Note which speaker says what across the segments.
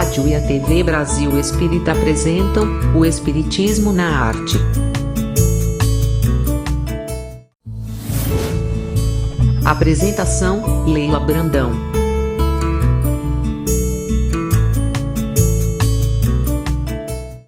Speaker 1: rádio e a TV Brasil Espírita apresentam o Espiritismo na Arte. Apresentação: Leila Brandão.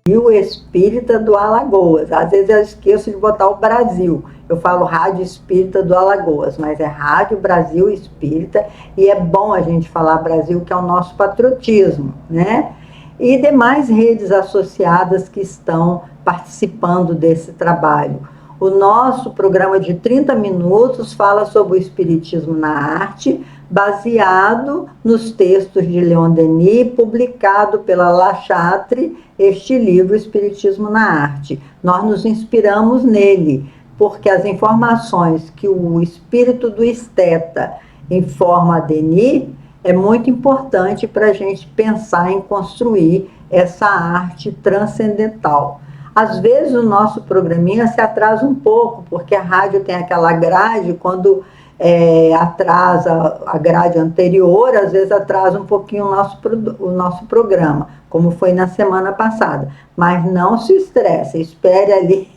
Speaker 2: E o Espírita do Alagoas. Às vezes eu esqueço de botar o Brasil. Eu falo Rádio Espírita do Alagoas, mas é Rádio Brasil Espírita, e é bom a gente falar Brasil, que é o nosso patriotismo, né? E demais redes associadas que estão participando desse trabalho. O nosso programa de 30 minutos fala sobre o Espiritismo na Arte, baseado nos textos de Leon Denis, publicado pela La Chatre, este livro, Espiritismo na Arte. Nós nos inspiramos nele, porque as informações que o espírito do esteta informa a Denis é muito importante para a gente pensar em construir essa arte transcendental. Às vezes o nosso programinha se atrasa um pouco, porque a rádio tem aquela grade, quando atrasa a grade anterior, às vezes atrasa um pouquinho o nosso programa, como foi na semana passada. Mas não se estresse, espere ali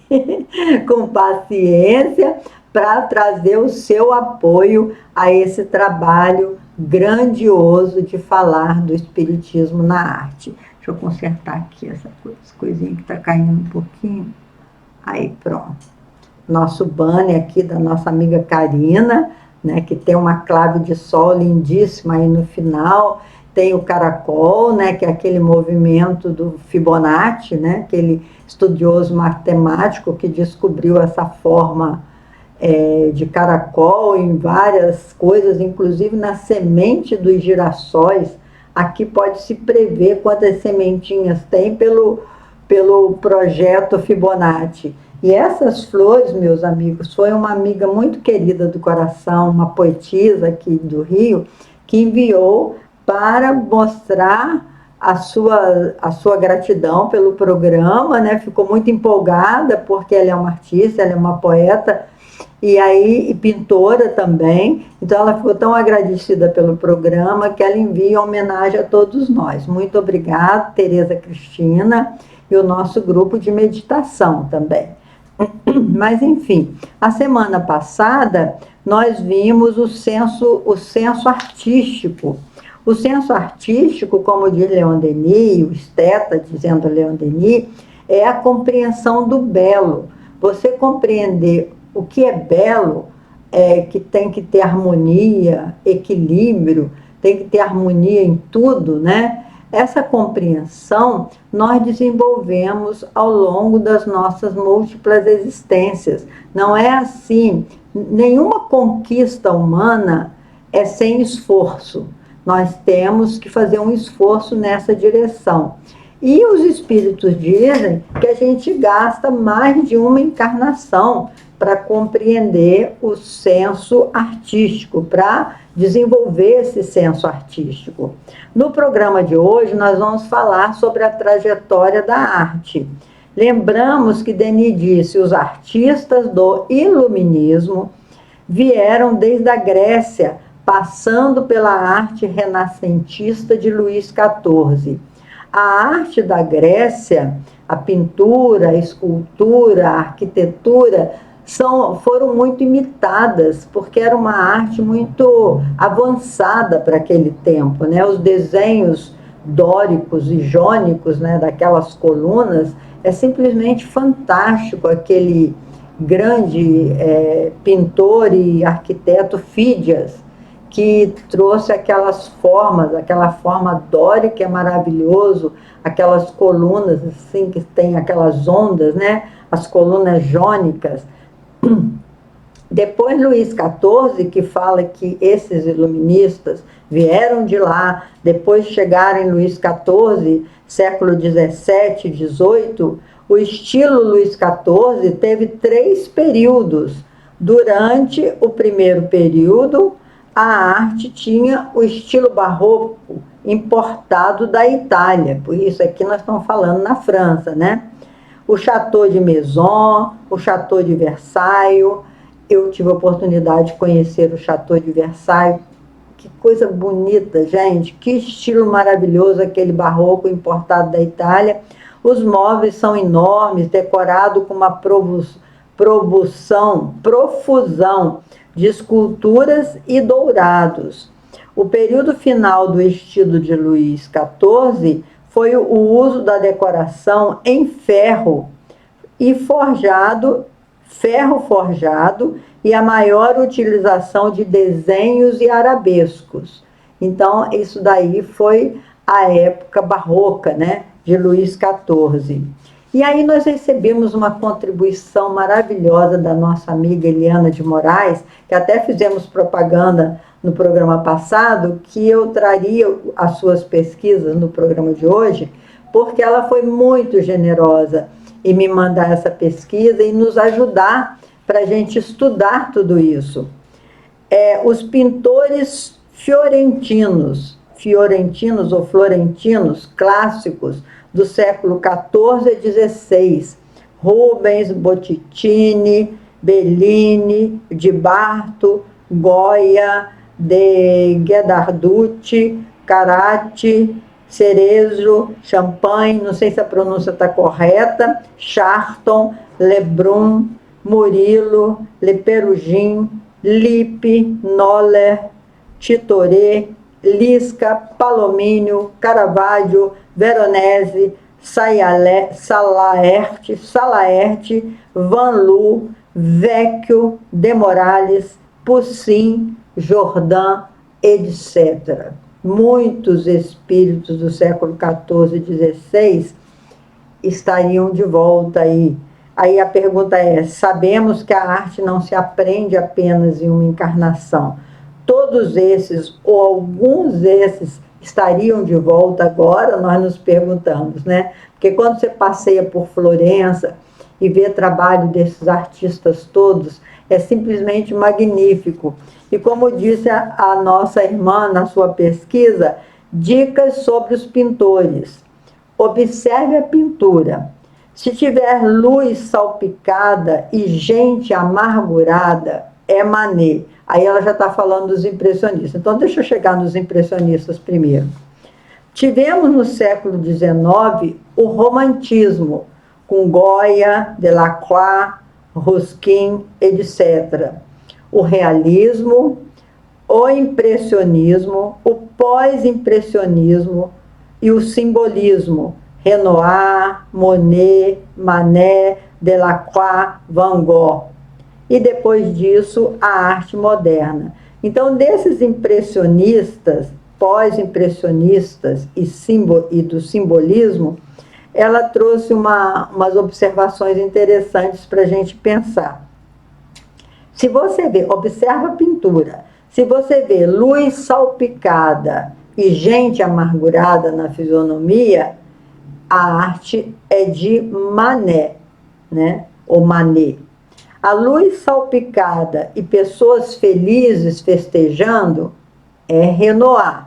Speaker 2: com paciência para trazer o seu apoio a esse trabalho grandioso de falar do Espiritismo na Arte. Deixa eu consertar aqui essa coisinha que está caindo um pouquinho. Aí, pronto. Nosso banner aqui da nossa amiga Karina, né, que tem uma clave de sol lindíssima aí no final. Tem o caracol, né, que é aquele movimento do Fibonacci, né, aquele estudioso matemático que descobriu essa forma de caracol em várias coisas, inclusive na semente dos girassóis. Aqui pode-se prever quantas sementinhas tem pelo projeto Fibonacci. E essas flores, meus amigos, foi uma amiga muito querida do coração, uma poetisa aqui do Rio, que enviou para mostrar a sua gratidão pelo programa, né? Ficou muito empolgada, porque ela é uma artista, ela é uma poeta, e pintora também. Então ela ficou tão agradecida pelo programa que ela envia homenagem a todos nós. Muito obrigada, Tereza Cristina, e o nosso grupo de meditação também. Mas, enfim, a semana passada nós vimos o senso artístico. O senso artístico, como diz Leon Denis, o esteta dizendo Leon Denis, é a compreensão do belo. Você compreender o que é belo, que tem que ter harmonia, equilíbrio, tem que ter harmonia em tudo, né? Essa compreensão nós desenvolvemos ao longo das nossas múltiplas existências. Não é assim, nenhuma conquista humana é sem esforço. Nós temos que fazer um esforço nessa direção. E os espíritos dizem que a gente gasta mais de uma encarnação para compreender o senso artístico, para desenvolver esse senso artístico. No programa de hoje, nós vamos falar sobre a trajetória da arte. Lembramos que Denis disse: os artistas do iluminismo vieram desde a Grécia, passando pela arte renascentista de Luís XIV. A arte da Grécia, a pintura, a escultura, a arquitetura, foram muito imitadas, porque era uma arte muito avançada para aquele tempo, né? Os desenhos dóricos e jônicos, né, daquelas colunas, é simplesmente fantástico. Aquele grande pintor e arquiteto Fídias, que trouxe aquelas formas, aquela forma dórica é maravilhoso, aquelas colunas assim que tem aquelas ondas, né? As colunas jônicas. Depois Luís XIV, que fala que esses iluministas vieram de lá, depois chegaram em Luís XIV, século XVII, XVIII, o estilo Luís XIV teve 3 períodos. Durante o primeiro período, a arte tinha o estilo barroco importado da Itália, por isso aqui nós estamos falando na França, né? O Château de Maison, o Château de Versailles. Eu tive a oportunidade de conhecer o Château de Versailles que coisa bonita, gente, que estilo maravilhoso aquele barroco importado da Itália. Os móveis são enormes, decorados com uma profusão de esculturas e dourados. O período final do estilo de Luís XIV foi o uso da decoração em ferro forjado e a maior utilização de desenhos e arabescos. Então, isso daí foi a época barroca, né, de Luís XIV. E aí nós recebemos uma contribuição maravilhosa da nossa amiga Eliana de Moraes, que até fizemos propaganda no programa passado, que eu traria as suas pesquisas no programa de hoje, porque ela foi muito generosa em me mandar essa pesquisa e nos ajudar para a gente estudar tudo isso. Os pintores fiorentinos ou florentinos clássicos do século XIV e XVI, Rubens, Botticelli, Bellini, Di Barto, Goya, de Guedarducci, Caratti, Cerezo, Champagne, não sei se a pronúncia está correta, Charton, Lebrun, Murillo, Le Perugin, Lippe, Noller, Tintoret, Lisca, Palomino, Caravaggio, Veronese, Salaerte, Van Loo, Vecchio, De Morales, Poussin, Jordan, etc. Muitos espíritos do século XIV e XVI estariam de volta aí. Aí a pergunta é, sabemos que a arte não se aprende apenas em uma encarnação. Todos esses, ou alguns desses, estariam de volta agora? Nós nos perguntamos, né? Porque quando você passeia por Florença e vê trabalho desses artistas todos, é simplesmente magnífico. E como disse a nossa irmã na sua pesquisa, dicas sobre os pintores. Observe a pintura. Se tiver luz salpicada e gente amargurada, é Manet. Aí ela já está falando dos impressionistas. Então, deixa eu chegar nos impressionistas primeiro. Tivemos no século XIX o romantismo, com Goya, Delacroix, Ruskin, etc. O realismo, o impressionismo, o pós-impressionismo e o simbolismo. Renoir, Monet, Manet, Delacroix, Van Gogh. E depois disso, a arte moderna. Então, desses impressionistas, pós-impressionistas e do simbolismo, ela trouxe umas observações interessantes para a gente pensar. Se você vê, observa a pintura, se você vê luz salpicada e gente amargurada na fisionomia, a arte é de Manet, né? Ou Manet. A luz salpicada e pessoas felizes festejando é Renoir.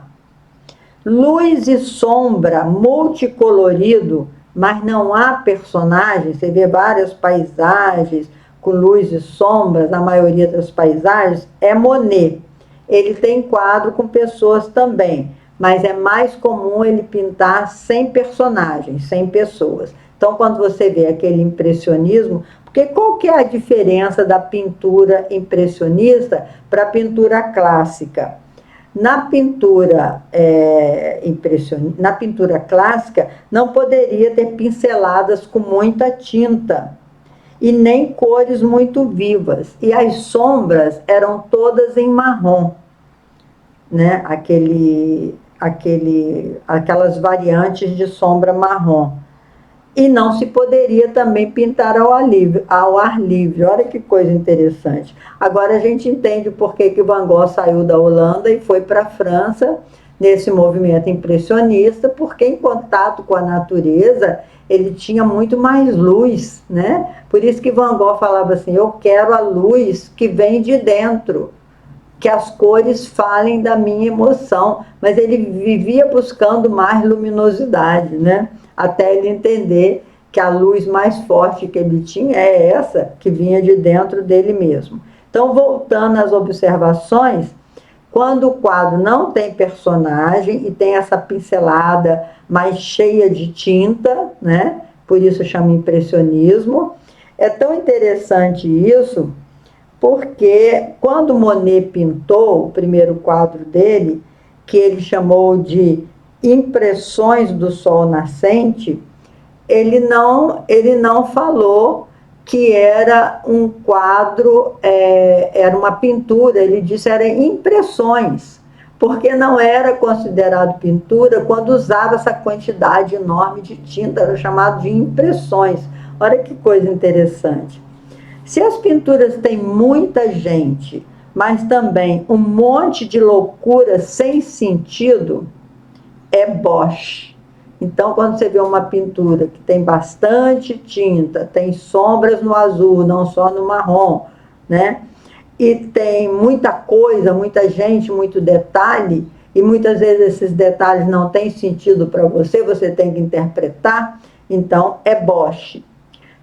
Speaker 2: Luz e sombra multicolorido, mas não há personagens. Você vê várias paisagens com luz e sombras, na maioria das paisagens, é Monet. Ele tem quadro com pessoas também, mas é mais comum ele pintar sem personagens, sem pessoas. Então, quando você vê aquele impressionismo, porque qual que é a diferença da pintura impressionista para a pintura clássica? Na pintura na pintura clássica, não poderia ter pinceladas com muita tinta e nem cores muito vivas. E as sombras eram todas em marrom, né? Aquelas variantes de sombra marrom. E não se poderia também pintar ao ar livre. Olha que coisa interessante. Agora a gente entende por que Van Gogh saiu da Holanda e foi para a França, nesse movimento impressionista, porque em contato com a natureza ele tinha muito mais luz, né? Por isso que Van Gogh falava assim, eu quero a luz que vem de dentro, que as cores falem da minha emoção. Mas ele vivia buscando mais luminosidade, né? Até ele entender que a luz mais forte que ele tinha é essa, que vinha de dentro dele mesmo. Então, voltando às observações, Quando o quadro não tem personagem e tem essa pincelada mais cheia de tinta, né? Por isso chama impressionismo. É tão interessante isso, porque quando Monet pintou o primeiro quadro dele, que ele chamou de Impressões do Sol Nascente, ele não falou que era um quadro, era uma pintura, ele disse era impressões, porque não era considerado pintura quando usava essa quantidade enorme de tinta, era chamado de impressões. Olha que coisa interessante. Se as pinturas têm muita gente, mas também um monte de loucura sem sentido, é Bosch. Então, quando você vê uma pintura que tem bastante tinta, tem sombras no azul, não só no marrom, né? E tem muita coisa, muita gente, muito detalhe, e muitas vezes esses detalhes não têm sentido para você, você tem que interpretar, então é Bosch.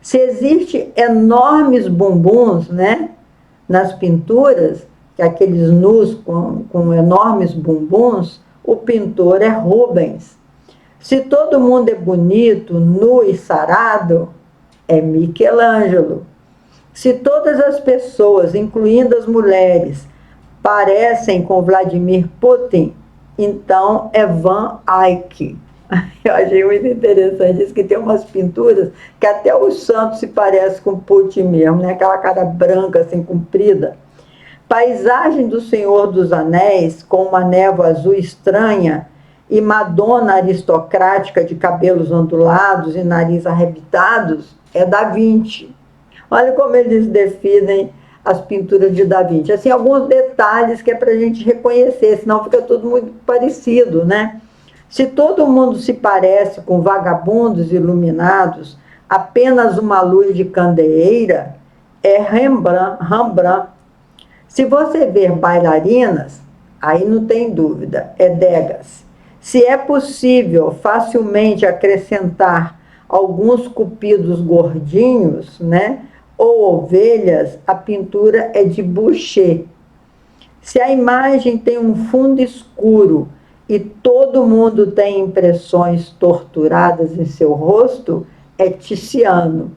Speaker 2: Se existem enormes bumbuns, né, nas pinturas, aqueles nus com enormes bumbuns, o pintor é Rubens. Se todo mundo é bonito, nu e sarado, é Michelangelo. Se todas as pessoas, incluindo as mulheres, parecem com Vladimir Putin, então é Van Eyck. Eu achei muito interessante isso, que tem umas pinturas que até o santo se parece com Putin mesmo, né? Aquela cara branca, assim, comprida. Paisagem do Senhor dos Anéis, com uma névoa azul estranha, e Madonna aristocrática de cabelos ondulados e nariz arrebitados, é Da Vinci. Olha como eles definem as pinturas de Da Vinci. Assim, alguns detalhes que é para a gente reconhecer, senão fica tudo muito parecido, né? Se todo mundo se parece com vagabundos iluminados, apenas uma luz de candeeira, é Rembrandt. Se você ver bailarinas, aí não tem dúvida, é Degas. Se é possível facilmente acrescentar alguns cupidos gordinhos, né, ou ovelhas, a pintura é de Boucher. Se a imagem tem um fundo escuro e todo mundo tem impressões torturadas em seu rosto, é Tiziano.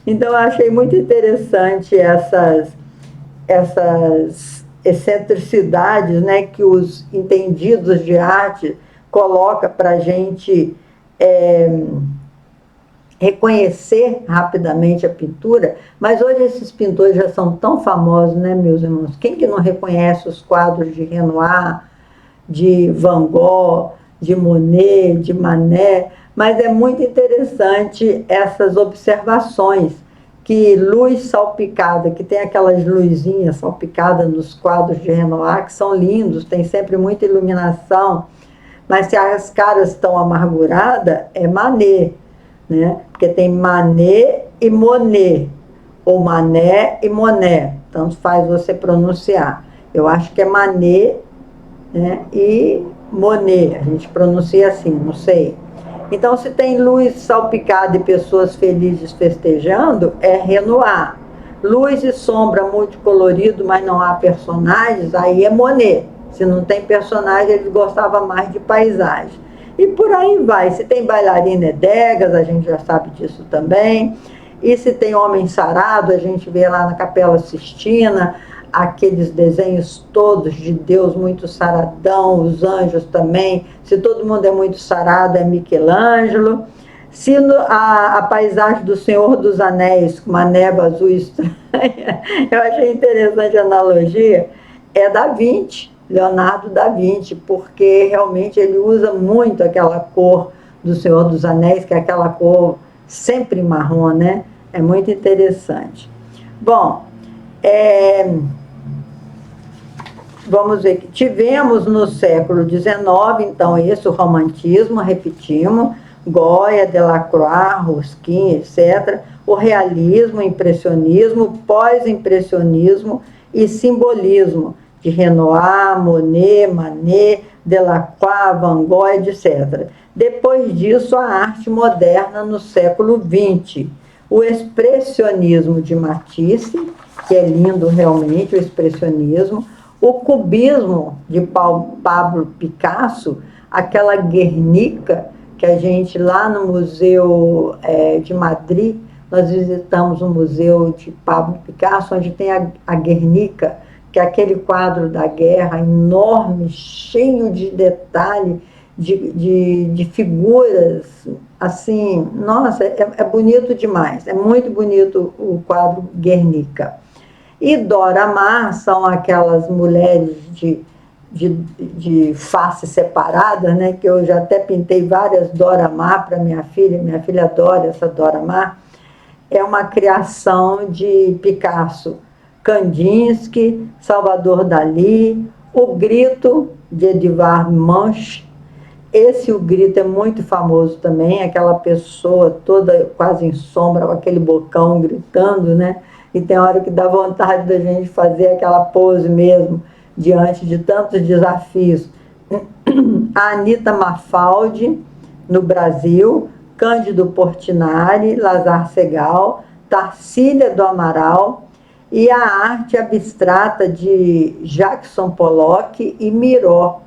Speaker 2: Então, eu achei muito interessante essas excentricidades, né, que os entendidos de arte coloca para a gente reconhecer rapidamente a pintura, mas hoje esses pintores já são tão famosos, né, meus irmãos? Quem que não reconhece os quadros de Renoir, de Van Gogh, de Monet, de Manet? Mas é muito interessante essas observações, que luz salpicada, que tem aquelas luzinhas salpicadas nos quadros de Renoir, que são lindos, tem sempre muita iluminação. Mas se as caras estão amarguradas, é Manet, né? Porque tem Manet e Monet, ou Manet e Monet, tanto faz você pronunciar. Eu acho que é Manet, né, e Monet, a gente pronuncia assim, não sei. Então, se tem luz salpicada e pessoas felizes festejando, é Renoir. Luz e sombra multicolorido, mas não há personagens, aí é Monet. Se não tem personagem, ele gostava mais de paisagem. E por aí vai. Se tem bailarina, é Degas, a gente já sabe disso também. E se tem homem sarado, a gente vê lá na Capela Sistina, aqueles desenhos todos de Deus muito saradão, os anjos também. Se todo mundo é muito sarado, é Michelangelo. Se a paisagem do Senhor dos Anéis, com uma névoa azul estranha, eu achei interessante a analogia, é Da Vinci. Leonardo da Vinci, porque realmente ele usa muito aquela cor do Senhor dos Anéis, que é aquela cor sempre marrom, né? É muito interessante. Bom, vamos ver que tivemos no século XIX, então, esse o romantismo, repetimos, Goya, Delacroix, Ruskin, etc., o realismo, o impressionismo, pós-impressionismo e simbolismo, de Renoir, Monet, Manet, Delacroix, Van Gogh, etc. Depois disso, a arte moderna no século XX. O expressionismo de Matisse, que é lindo realmente, o expressionismo, O cubismo de Pablo Picasso, aquela Guernica, que a gente lá no Museu de Madrid, nós visitamos o Museu de Pablo Picasso, onde tem a Guernica, que é aquele quadro da guerra enorme, cheio de detalhe, de figuras, assim, nossa, é bonito demais, é muito bonito o quadro Guernica. E Dora Maar são aquelas mulheres de face separada, né, que eu já até pintei várias Dora Maar para minha filha adora essa Dora Maar, é uma criação de Picasso, Kandinsky, Salvador Dalí, O Grito, de Edvard Munch. Esse O Grito é muito famoso também, aquela pessoa toda quase em sombra, com aquele bocão gritando, né? E tem hora que dá vontade da gente fazer aquela pose mesmo, diante de tantos desafios. A Anita Mafaldi, no Brasil, Cândido Portinari, Lazar Segal, Tarsília do Amaral, e a arte abstrata de Jackson Pollock e Miró.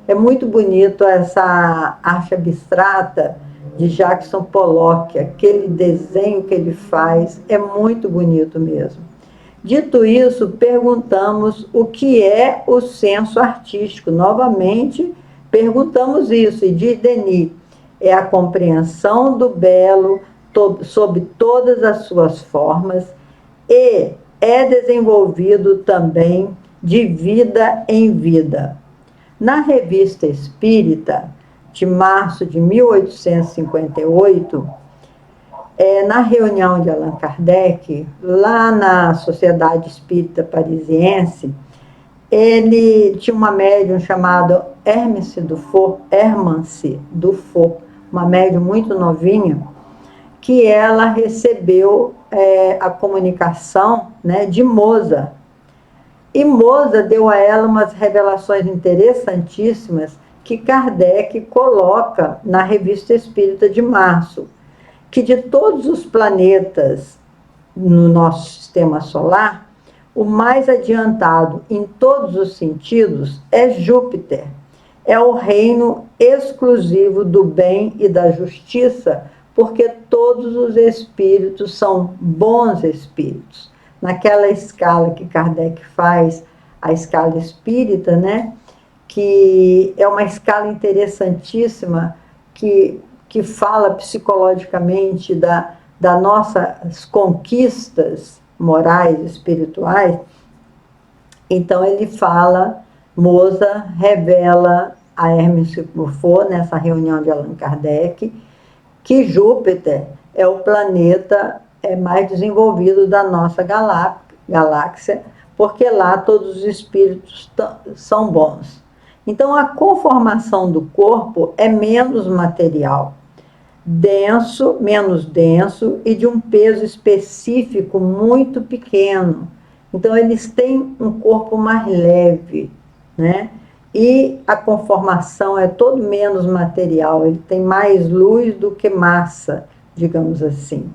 Speaker 2: É muito bonito essa arte abstrata de Jackson Pollock, aquele desenho que ele faz, é muito bonito mesmo. Dito isso, perguntamos o que é o senso artístico. Novamente, perguntamos isso, e diz Denis, é a compreensão do belo sob todas as suas formas e é desenvolvido também de vida em vida. Na Revista Espírita, de março de 1858, na reunião de Allan Kardec, lá na Sociedade Espírita Parisiense, ele tinha uma médium chamada Hermance Dufour, uma médium muito novinha, que ela recebeu a comunicação, né, de Moza. E Moza deu a ela umas revelações interessantíssimas que Kardec coloca na Revista Espírita de março, que de todos os planetas no nosso sistema solar, o mais adiantado em todos os sentidos é Júpiter. É o reino exclusivo do bem e da justiça, porque todos os espíritos são bons espíritos. Naquela escala que Kardec faz, a escala espírita, né, que é uma escala interessantíssima, que fala psicologicamente das nossas conquistas morais, espirituais. Então ele fala, Moza revela a Hermance Dufour, nessa reunião de Allan Kardec, que Júpiter é o planeta mais desenvolvido da nossa galáxia, porque lá todos os espíritos são bons. Então a conformação do corpo é menos material, menos denso e de um peso específico muito pequeno. Então eles têm um corpo mais leve, né? E a conformação é todo menos material, ele tem mais luz do que massa, digamos assim.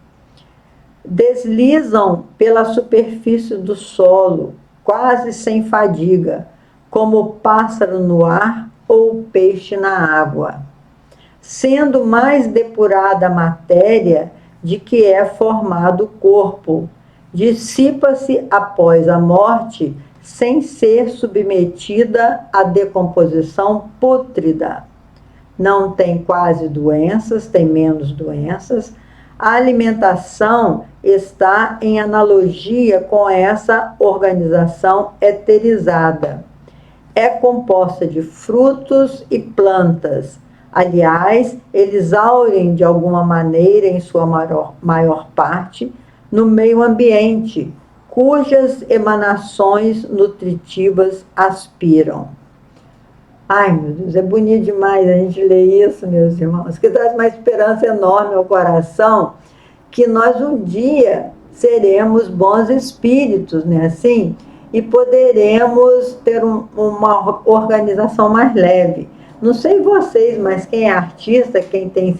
Speaker 2: Deslizam pela superfície do solo, quase sem fadiga, como o pássaro no ar ou o peixe na água. Sendo mais depurada a matéria de que é formado o corpo, dissipa-se após a morte sem ser submetida à decomposição pútrida. Não tem quase doenças, tem menos doenças. A alimentação está em analogia com essa organização eterizada. É composta de frutos e plantas. Aliás, eles aurem de alguma maneira, em sua maior parte, no meio ambiente, cujas emanações nutritivas aspiram. Ai, meu Deus, é bonito demais a gente ler isso, meus irmãos, que traz uma esperança enorme ao coração, que nós um dia seremos bons espíritos, né, assim, e poderemos ter uma organização mais leve. Não sei vocês, mas quem é artista, quem tem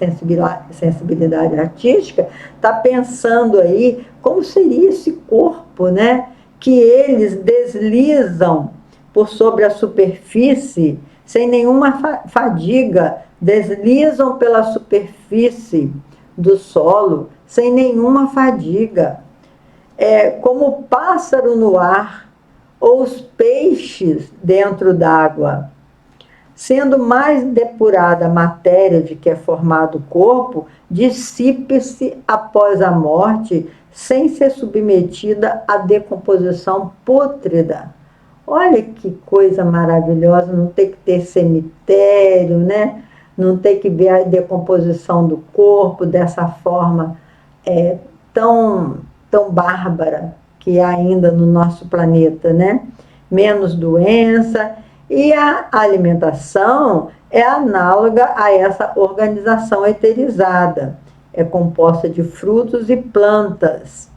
Speaker 2: sensibilidade artística, está pensando aí como seria esse corpo, né? Que eles deslizam por sobre a superfície, sem nenhuma fadiga, deslizam pela superfície do solo, sem nenhuma fadiga. Como o pássaro no ar, ou os peixes dentro d'água. Sendo mais depurada a matéria de que é formado o corpo, dissipe-se após a morte, sem ser submetida à decomposição pútrida. Olha que coisa maravilhosa, não ter que ter cemitério, né? Não ter que ver a decomposição do corpo dessa forma tão bárbara que há ainda no nosso planeta, né? Menos doença. E a alimentação é análoga a essa organização eterizada. É composta de frutos e plantas.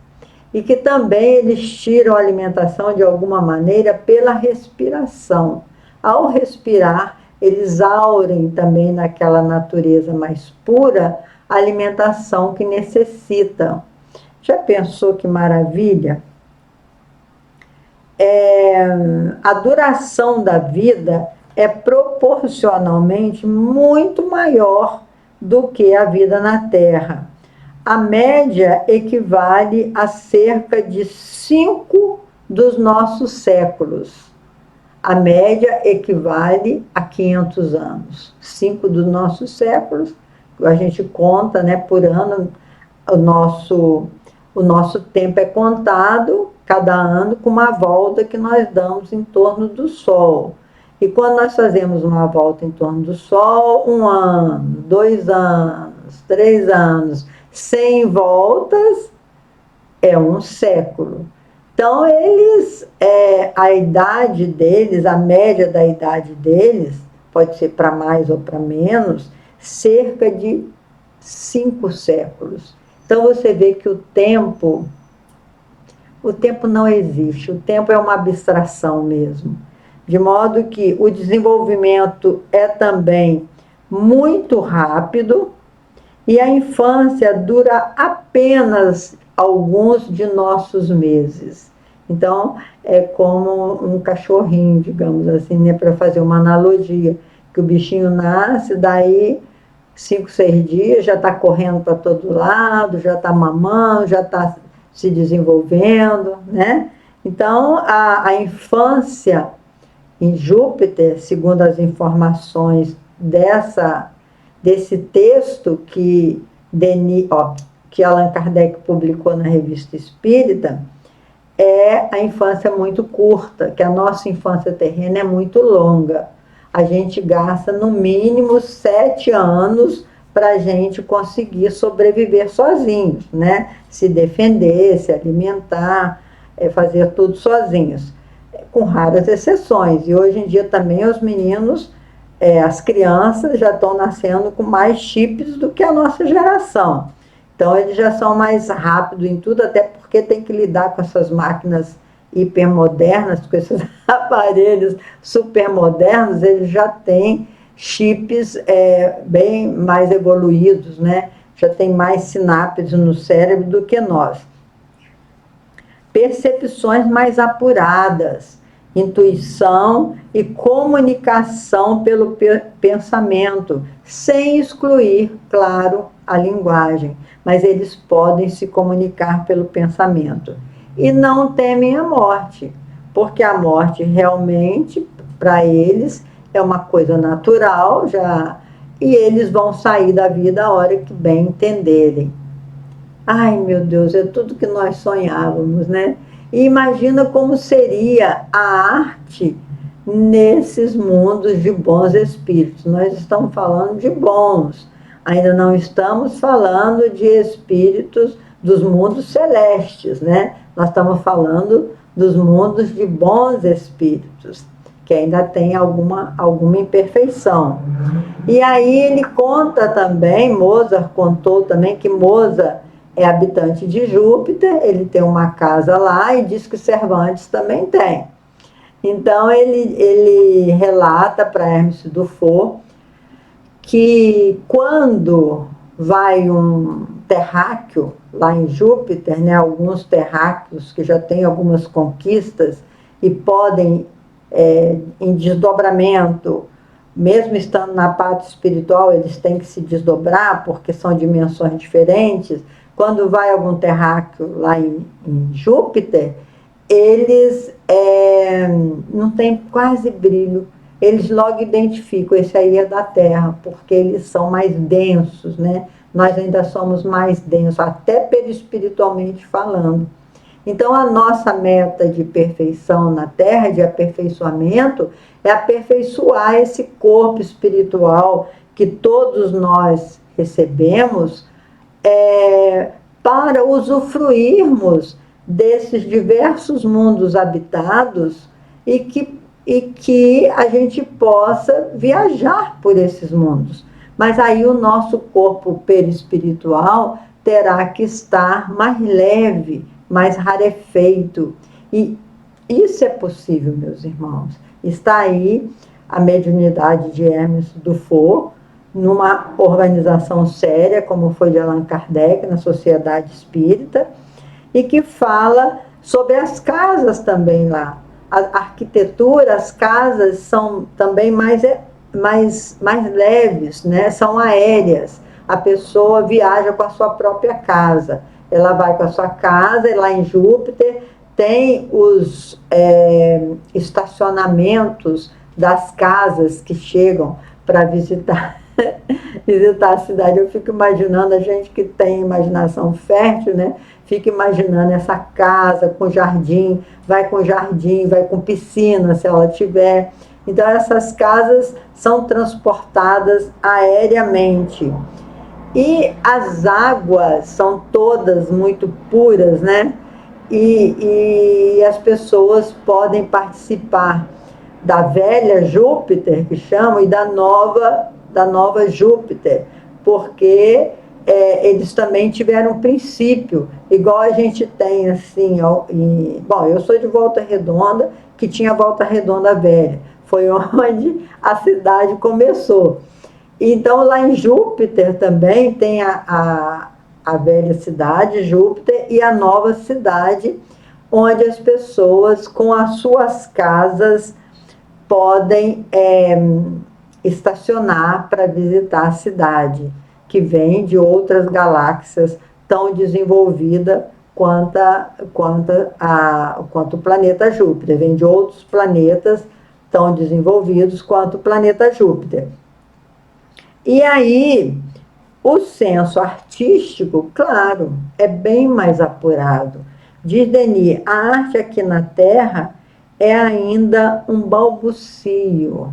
Speaker 2: E que também eles tiram a alimentação de alguma maneira pela respiração. Ao respirar, eles aurem também naquela natureza mais pura a alimentação que necessitam. Já pensou que maravilha? A duração da vida é proporcionalmente muito maior do que a vida na Terra. A média equivale a cerca de 5 dos nossos séculos. A média equivale a 500 anos. 5 dos nossos séculos, a gente conta, né, por ano, o nosso tempo é contado cada ano com uma volta que nós damos em torno do Sol. E quando nós fazemos uma volta em torno do Sol, 1 ano, 2 anos, 3 anos, 100 voltas é um século. Então, a idade deles, a média da idade deles, pode ser para mais ou para menos, cerca de 5 séculos. Então, você vê que o tempo não existe, o tempo é uma abstração mesmo. De modo que o desenvolvimento é também muito rápido e a infância dura apenas alguns de nossos meses. Então, é como um cachorrinho, digamos assim, né, para fazer uma analogia, que o bichinho nasce, daí 5, 6 dias já está correndo para todo lado, já está mamando, já está se desenvolvendo, né? Então, a infância em Júpiter, segundo as informações desse texto que Allan Kardec publicou na Revista Espírita, a infância muito curta, que a nossa infância terrena é muito longa. A gente gasta no mínimo 7 anos para a gente conseguir sobreviver sozinhos, né? Se defender, se alimentar, fazer tudo sozinhos, com raras exceções. E hoje em dia também os meninos, as crianças já estão nascendo com mais chips do que a nossa geração. Então eles já são mais rápidos em tudo, até porque tem que lidar com essas máquinas hipermodernas, com esses aparelhos supermodernos, eles já têm chips bem mais evoluídos, né? Já tem mais sinapses no cérebro do que nós. Percepções mais apuradas, intuição e comunicação pelo pensamento, sem excluir, claro, a linguagem, mas eles podem se comunicar pelo pensamento. E não temem a morte, porque a morte realmente, para eles, é uma coisa natural e eles vão sair da vida a hora que bem entenderem. Ai, meu Deus, é tudo que nós sonhávamos, né? E imagina como seria a arte nesses mundos de bons espíritos. Nós estamos falando de bons, ainda não estamos falando de espíritos dos mundos celestes, né? Nós estamos falando dos mundos de bons espíritos, que ainda tem alguma imperfeição. E aí ele conta também, Mozart contou também que Mozart é habitante de Júpiter, ele tem uma casa lá e diz que Cervantes também tem. Então ele relata para Hermes Dufour que quando vai um terráqueo lá em Júpiter, né, alguns terráqueos que já têm algumas conquistas e podem em desdobramento, mesmo estando na parte espiritual, eles têm que se desdobrar, porque são dimensões diferentes. Quando vai algum terráqueo lá em Júpiter, eles não têm quase brilho. Eles logo identificam, esse aí é da Terra, porque eles são mais densos, né? Nós ainda somos mais densos, até perispiritualmente falando. Então, a nossa meta de perfeição na Terra, de aperfeiçoamento, é aperfeiçoar esse corpo espiritual que todos nós recebemos, para usufruirmos desses diversos mundos habitados e que a gente possa viajar por esses mundos. Mas aí o nosso corpo perispiritual terá que estar mais leve, mais rarefeito. E isso é possível, meus irmãos. Está aí a mediunidade de Hermes Dufour, numa organização séria, como foi de Allan Kardec, na Sociedade Espírita, e que fala sobre as casas também lá. A arquitetura, as casas são também mais leves, né? São aéreas. A pessoa viaja com a sua própria casa. Ela vai com a sua casa, e lá em Júpiter tem os estacionamentos das casas que chegam para visitar a cidade. Eu fico imaginando, a gente que tem imaginação fértil, né? Fica imaginando essa casa com jardim, vai com piscina, se ela tiver. Então, essas casas são transportadas aéreamente. E as águas são todas muito puras, né? E as pessoas podem participar da velha Júpiter, que chamam, e da nova Júpiter, porque eles também tiveram um princípio, igual a gente tem assim, bom, eu sou de Volta Redonda, que tinha Volta Redonda Velha, foi onde a cidade começou. Então, lá em Júpiter também tem a velha cidade, Júpiter, e a nova cidade, onde as pessoas, com as suas casas, podem estacionar para visitar a cidade, que vem de outras galáxias tão desenvolvida quanto o planeta Júpiter, vem de outros planetas tão desenvolvidos quanto o planeta Júpiter. E aí, o senso artístico, claro, é bem mais apurado. Diz Denis, a arte aqui na Terra é ainda um balbucio.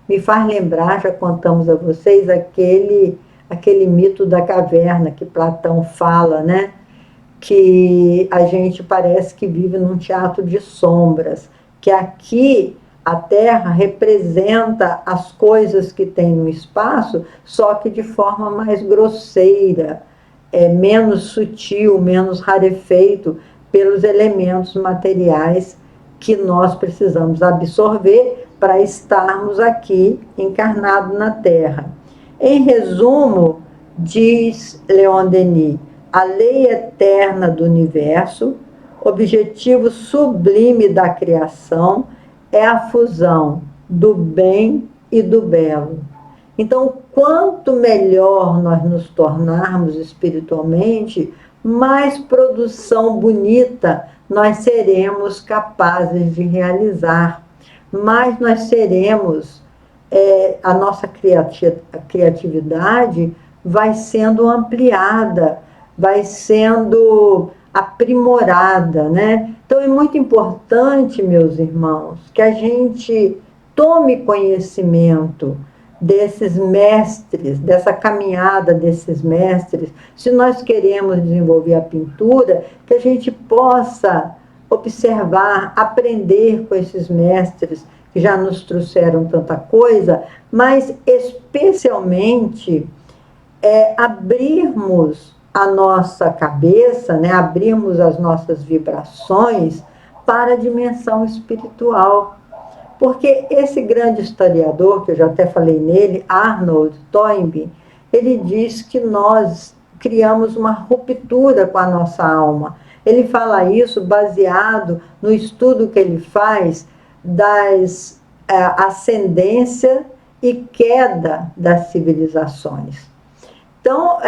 Speaker 2: Me faz lembrar, já contamos a vocês, aquele mito da caverna que Platão fala, né? Que a gente parece que vive num teatro de sombras, que aqui a Terra representa as coisas que tem no espaço, só que de forma mais grosseira, menos sutil, menos rarefeito pelos elementos materiais que nós precisamos absorver para estarmos aqui encarnados na Terra. Em resumo, diz Leon Denis, a lei eterna do universo, objetivo sublime da criação, é a fusão do bem e do belo. Então, quanto melhor nós nos tornarmos espiritualmente, mais produção bonita nós seremos capazes de realizar, mais nós seremos, a nossa criatividade vai sendo ampliada, vai sendo aprimorada, né? Então é muito importante, meus irmãos, que a gente tome conhecimento desses mestres, dessa caminhada desses mestres. Se nós queremos desenvolver a pintura, que a gente possa observar, aprender com esses mestres que já nos trouxeram tanta coisa, mas especialmente abrirmos a nossa cabeça, né, abrirmos as nossas vibrações para a dimensão espiritual. Porque esse grande historiador, que eu já até falei nele, Arnold Toynbee, ele diz que nós criamos uma ruptura com a nossa alma. Ele fala isso baseado no estudo que ele faz das ascendência e queda das civilizações. Então,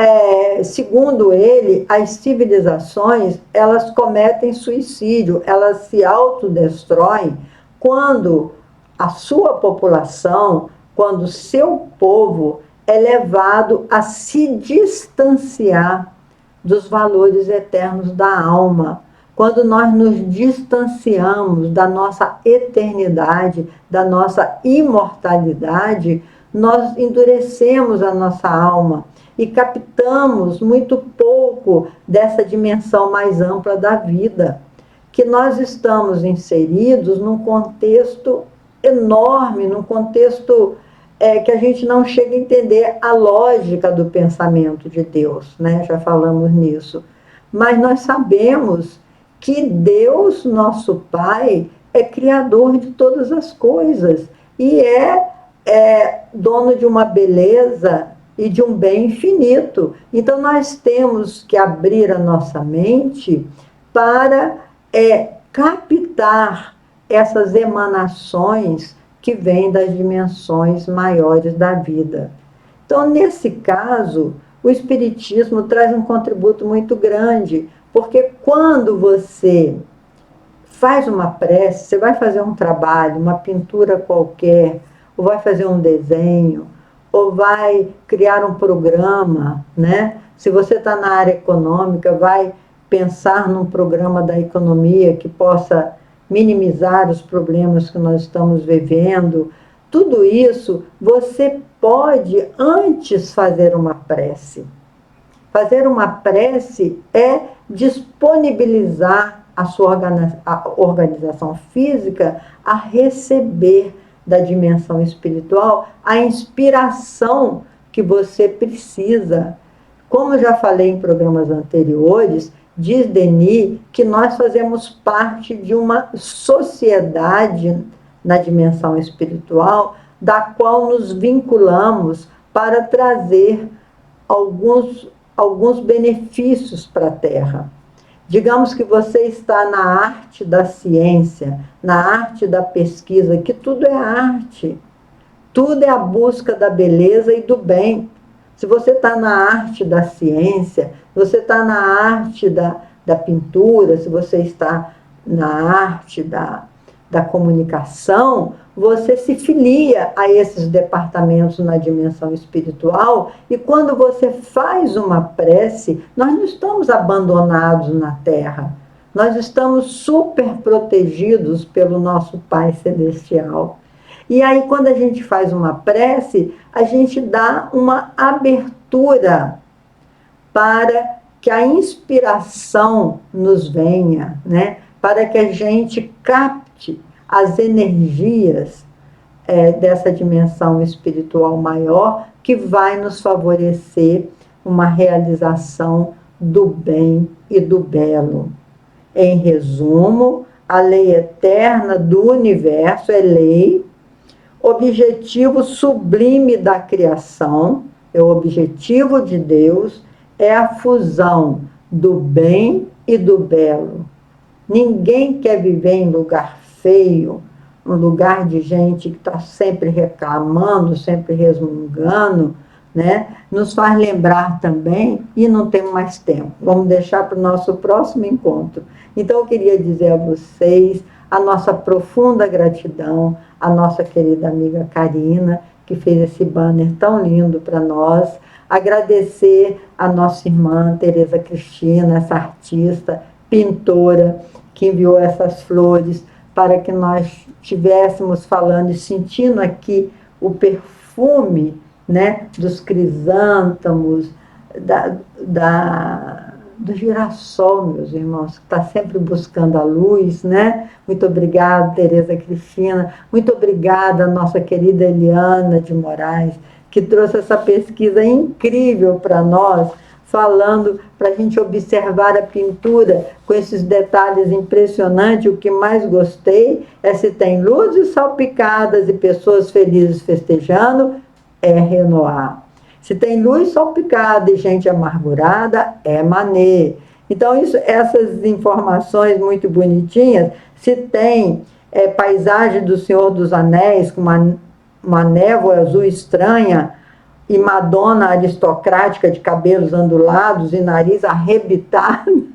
Speaker 2: segundo ele, as civilizações, elas cometem suicídio, elas se autodestroem quando a sua população, quando o seu povo é levado a se distanciar dos valores eternos da alma. Quando nós nos distanciamos da nossa eternidade, da nossa imortalidade, nós endurecemos a nossa alma e captamos muito pouco dessa dimensão mais ampla da vida, que nós estamos inseridos num contexto enorme, num contexto que a gente não chega a entender a lógica do pensamento de Deus, né? Já falamos nisso. Mas nós sabemos que Deus, nosso Pai, é criador de todas as coisas e é dono de uma beleza e de um bem infinito. Então, nós temos que abrir a nossa mente para captar essas emanações que vêm das dimensões maiores da vida. Então, nesse caso, o Espiritismo traz um contributo muito grande, porque quando você faz uma prece, você vai fazer um trabalho, uma pintura qualquer, ou vai fazer um desenho, ou vai criar um programa, né? Se você está na área econômica, vai pensar num programa da economia que possa minimizar os problemas que nós estamos vivendo. Tudo isso você pode antes fazer uma prece. Fazer uma prece é disponibilizar a sua organização física a receber da dimensão espiritual a inspiração que você precisa. Como eu já falei em programas anteriores, diz Denis que nós fazemos parte de uma sociedade na dimensão espiritual, da qual nos vinculamos para trazer alguns benefícios para a Terra. Digamos que você está na arte da ciência, na arte da pesquisa, que tudo é arte. Tudo é a busca da beleza e do bem. Se você está na arte da ciência, você está na arte da pintura, se você está na arte da comunicação, você se filia a esses departamentos na dimensão espiritual, e quando você faz uma prece, nós não estamos abandonados na Terra, nós estamos super protegidos pelo nosso Pai Celestial. E aí, quando a gente faz uma prece, a gente dá uma abertura para que a inspiração nos venha, né? Para que a gente capte as energias dessa dimensão espiritual maior, que vai nos favorecer uma realização do bem e do belo. Em resumo, a lei eterna do universo é lei, objetivo sublime da criação, é o objetivo de Deus, é a fusão do bem e do belo. Ninguém quer viver em lugar feio, um lugar de gente que está sempre reclamando, sempre resmungando, né? Nos faz lembrar também, e não temos mais tempo, vamos deixar para o nosso próximo encontro. Então, eu queria dizer a vocês a nossa profunda gratidão, a nossa querida amiga Karina, que fez esse banner tão lindo para nós, agradecer a nossa irmã Tereza Cristina, essa artista, pintora, que enviou essas flores para que nós estivéssemos falando e sentindo aqui o perfume, né, dos crisântemos, do girassol, meus irmãos, que está sempre buscando a luz, né? Muito obrigada, Tereza Cristina. Muito obrigada, nossa querida Eliana de Moraes, que trouxe essa pesquisa incrível para nós, falando para a gente observar a pintura com esses detalhes impressionantes. O que mais gostei é se tem luzes salpicadas e pessoas felizes festejando, é Renoir. Se tem luz salpicada e gente amargurada, é Manet. Então, essas informações muito bonitinhas, se tem paisagem do Senhor dos Anéis, com uma névoa azul estranha, e Madonna aristocrática de cabelos ondulados e nariz arrebitado,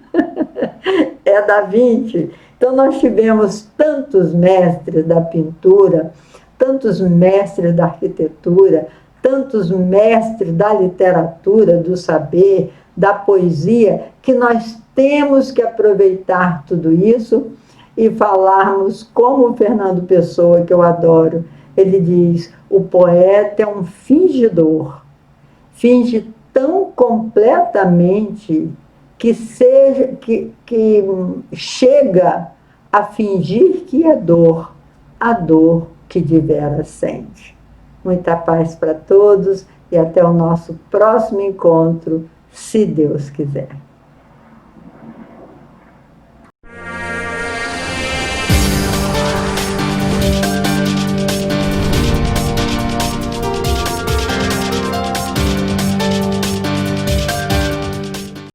Speaker 2: é Da Vinci. Então nós tivemos tantos mestres da pintura, tantos mestres da arquitetura, tantos mestres da literatura, do saber, da poesia, que nós temos que aproveitar tudo isso e falarmos como o Fernando Pessoa, que eu adoro. Ele diz: o poeta é um fingidor, finge tão completamente que chega a fingir que é dor, a dor que de veras sente. Muita paz para todos e até o nosso próximo encontro, se Deus quiser.